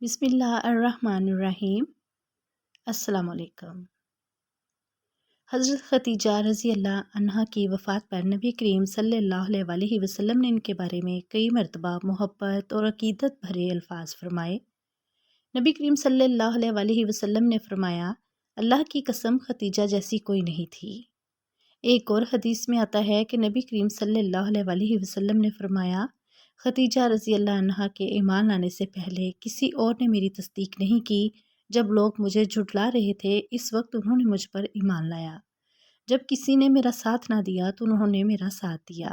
بسم اللہ الرحمن الرحیم۔ السلام علیکم۔ حضرت خدیجہ رضی اللہ عنہا کی وفات پر نبی کریم صلی اللہ علیہ وسلم نے ان کے بارے میں کئی مرتبہ محبت اور عقیدت بھرے الفاظ فرمائے۔ نبی کریم صلی اللہ علیہ وسلم نے فرمایا، اللہ کی قسم خدیجہ جیسی کوئی نہیں تھی۔ ایک اور حدیث میں آتا ہے کہ نبی کریم صلی اللہ علیہ وسلم نے فرمایا، خدیجہ رضی اللہ عنہا کے ایمان لانے سے پہلے کسی اور نے میری تصدیق نہیں کی۔ جب لوگ مجھے جھٹلا رہے تھے اس وقت انہوں نے مجھ پر ایمان لایا۔ جب کسی نے میرا ساتھ نہ دیا تو انہوں نے میرا ساتھ دیا۔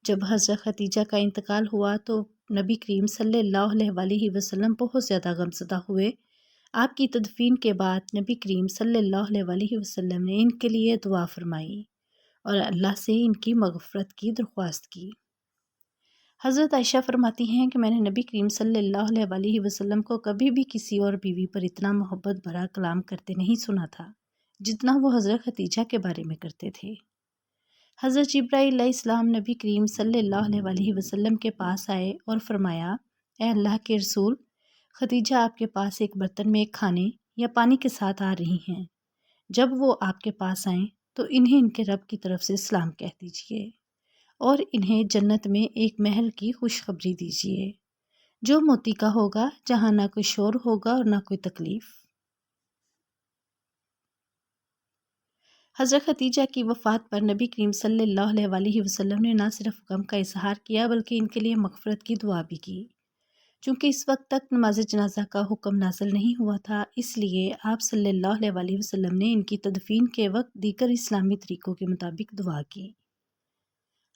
جب حضرت خدیجہ کا انتقال ہوا تو نبی کریم صلی اللہ علیہ وسلم بہت زیادہ غمزدہ ہوئے۔ آپ کی تدفین کے بعد نبی کریم صلی اللہ علیہ وسلم نے ان کے لیے دعا فرمائی اور اللہ سے ان کی مغفرت کی درخواست کی۔ حضرت عائشہ فرماتی ہیں کہ میں نے نبی کریم صلی اللہ علیہ وسلم کو کبھی بھی کسی اور بیوی پر اتنا محبت بھرا کلام کرتے نہیں سنا تھا جتنا وہ حضرت خدیجہ کے بارے میں کرتے تھے۔ حضرت جبرائیل علیہ السلام نبی کریم صلی اللہ علیہ وسلم کے پاس آئے اور فرمایا، اے اللہ کے رسول، خدیجہ آپ کے پاس ایک برتن میں کھانے یا پانی کے ساتھ آ رہی ہیں۔ جب وہ آپ کے پاس آئیں تو انہیں ان کے رب کی طرف سے سلام کہہ دیجیے اور انہیں جنت میں ایک محل کی خوشخبری دیجیے جو موتی کا ہوگا، جہاں نہ کوئی شور ہوگا اور نہ کوئی تکلیف۔ حضرت خدیجہ کی وفات پر نبی کریم صلی اللہ علیہ وسلم نے نہ صرف غم کا اظہار کیا بلکہ ان کے لیے مغفرت کی دعا بھی کی۔ چونکہ اس وقت تک نماز جنازہ کا حکم نازل نہیں ہوا تھا، اس لیے آپ صلی اللہ علیہ وسلم نے ان کی تدفین کے وقت دیگر اسلامی طریقوں کے مطابق دعا کی۔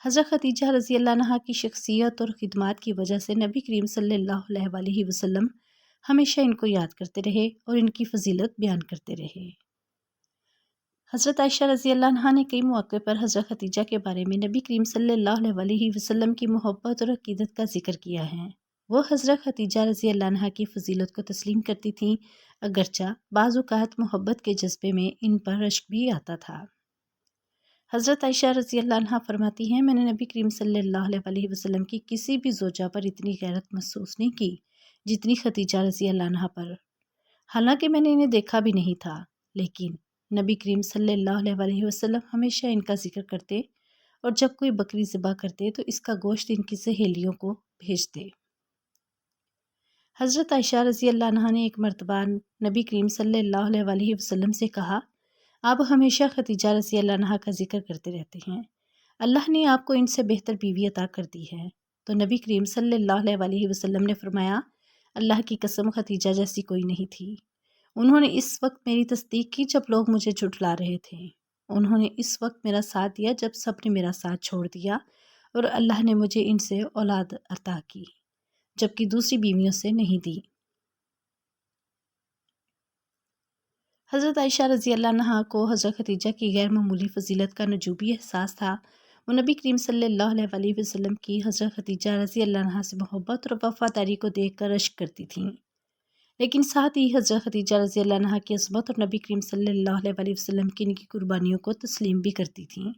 حضرت خدیجہ رضی اللہ عنہا کی شخصیت اور خدمات کی وجہ سے نبی کریم صلی اللہ علیہ وسلم ہمیشہ ان کو یاد کرتے رہے اور ان کی فضیلت بیان کرتے رہے۔ حضرت عائشہ رضی اللہ عنہا نے کئی مواقع پر حضرت خدیجہ کے بارے میں نبی کریم صلی اللہ علیہ وسلم کی محبت اور عقیدت کا ذکر کیا ہے۔ وہ حضرت خدیجہ رضی اللہ عنہا کی فضیلت کو تسلیم کرتی تھیں، اگرچہ بعض اوقات محبت کے جذبے میں ان پر رشک بھی آتا تھا۔ حضرت عائشہ رضی اللہ عنہا فرماتی ہیں، میں نے نبی کریم صلی اللہ علیہ وسلم کی کسی بھی زوجہ پر اتنی غیرت محسوس نہیں کی جتنی خدیجہ رضی اللہ عنہا پر۔ حالانکہ میں نے انہیں دیکھا بھی نہیں تھا، لیکن نبی کریم صلی اللہ علیہ وسلم ہمیشہ ان کا ذکر کرتے اور جب کوئی بکری ذبح کرتے تو اس کا گوشت ان کی سہیلیوں کو بھیجتے۔ حضرت عائشہ رضی اللہ عنہا نے ایک مرتبہ نبی کریم صلی اللہ علیہ وسلم سے کہا، آپ ہمیشہ خدیجہ رضی اللہ عنہا کا ذکر کرتے رہتے ہیں، اللہ نے آپ کو ان سے بہتر بیوی عطا کر دی ہے۔ تو نبی کریم صلی اللہ علیہ وسلم نے فرمایا، اللہ کی قسم خدیجہ جیسی کوئی نہیں تھی۔ انہوں نے اس وقت میری تصدیق کی جب لوگ مجھے جھٹلا رہے تھے۔ انہوں نے اس وقت میرا ساتھ دیا جب سب نے میرا ساتھ چھوڑ دیا، اور اللہ نے مجھے ان سے اولاد عطا کی جبکہ دوسری بیویوں سے نہیں دی۔ حضرت عائشہ رضی اللہ عنہا کو حضرت خدیجہ کی غیر معمولی فضیلت کا نجوبی احساس تھا۔ وہ نبی کریم صلی اللہ علیہ وسلم کی حضرت خدیجہ رضی اللہ عنہا سے محبت اور وفاداری کو دیکھ کر رشک کرتی تھیں، لیکن ساتھ ہی حضرت خدیجہ رضی اللہ عنہا کی عظمت اور نبی کریم صلی اللہ علیہ وسلم کی ان کی قربانیوں کو تسلیم بھی کرتی تھیں۔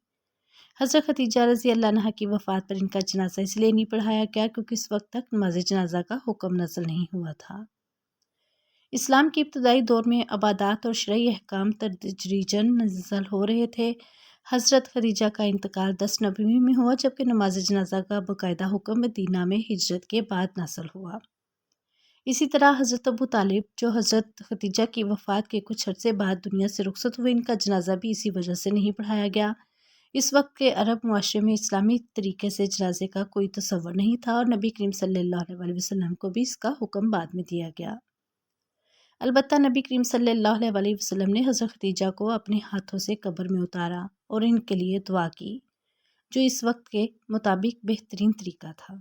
حضرت خدیجہ رضی اللہ عنہا کی وفات پر ان کا جنازہ اس لیے نہیں پڑھایا گیا کیونکہ اس وقت تک نماز جنازہ کا حکم نازل نہیں ہوا تھا۔ اسلام کے ابتدائی دور میں عبادات اور شرعی احکام تدریجاً نازل ہو رہے تھے۔ حضرت خدیجہ کا انتقال 10 نویں میں ہوا جبکہ نماز جنازہ کا باقاعدہ حکم مدینہ میں ہجرت کے بعد نازل ہوا۔ اسی طرح حضرت ابو طالب جو حضرت خدیجہ کی وفات کے کچھ عرصے بعد دنیا سے رخصت ہوئے، ان کا جنازہ بھی اسی وجہ سے نہیں پڑھایا گیا۔ اس وقت کے عرب معاشرے میں اسلامی طریقے سے جنازے کا کوئی تصور نہیں تھا اور نبی کریم صلی اللہ علیہ وسلم کو بھی اس کا حکم بعد میں دیا گیا۔ البتہ نبی کریم صلی اللہ علیہ وسلم نے حضرت خدیجہ کو اپنے ہاتھوں سے قبر میں اتارا اور ان کے لیے دعا کی، جو اس وقت کے مطابق بہترین طریقہ تھا۔